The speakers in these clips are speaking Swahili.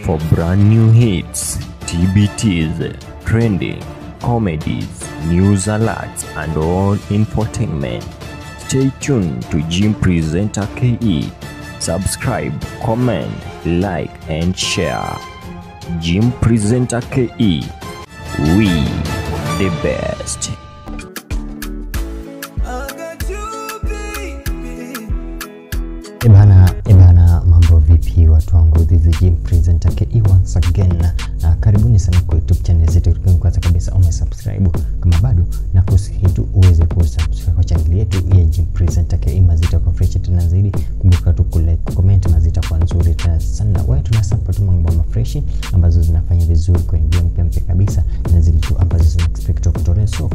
For brand new hits, TBTs, trending, comedies, news alerts, and all infotainment, stay tuned to Jim Presenter KE. Subscribe, comment, like, and share. Jim Presenter KE. We the best. Ebana, mambo vipi watu wangu? This is Jim Presenter KE once again. Karibuni sana kwa YouTube channel yetu. Kwanza kabisa umesubscribe kama bado, na kusihi tu uweze kusubscribe kwa channel yetu ya Jim Presenter KE. Mazita kwa fresh tena zaidi. Kumbuka tu kulike, comment, mazita kwa nzuri tena sana. Wewe tuna support mambo ma fresh ambazo zinafanya vizuri kwa game mpya kabisa, na zile tu ambazo zina expect kutolewa. So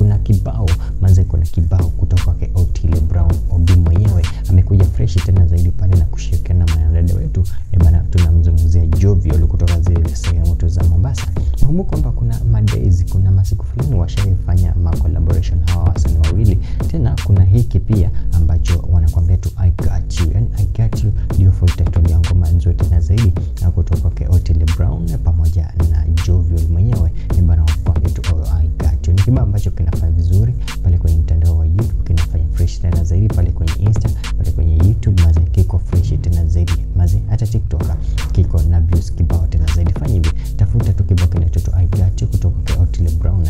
kuna kibao kutoka kwa Otile Brown. Obi mwenyewe amekuja fresh tena zaidi pale na kushirikiana na mwanadada wetu. Tunamzungumzia Jovial kutoka zile sehemu za Mombasa. Nakumbuka kwamba kuna masiku fulani washafanya collaboration hawa wasanii wawili. Tena kuna hiki pia ambacho wanakuambia tu I got you, and I got you ndio full title ya ngoma nzuri tena zaidi kutoka kwa Otile Brown pamoja na Jovial mwenyewe. Wanakuambia tu I got you. Ni kibao ambacho kinafanya vizuri pale kwenye mtandao wa YouTube, kinafanya fresh tena zaidi pale kwenye Insta, pale kwenye YouTube maze kiko fresh tena zaidi, maze hata TikTok kiko na views kibao tena zaidi. Fanya hivi, tafuta tu kibao kinaitwa I got you kutoka kwa Otile Brown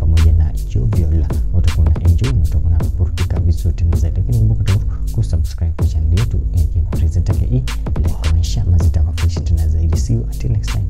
pamoja na Jovial. Utakuwa na enjoy, utakuwa na burudika vizuri tena zaidi. Lakini kumbuka tu kusubscribe kwa channel yetu ya Jim Presenter KE, like, comment, share, mazita kwa fresh tena zaidi. See you until next time.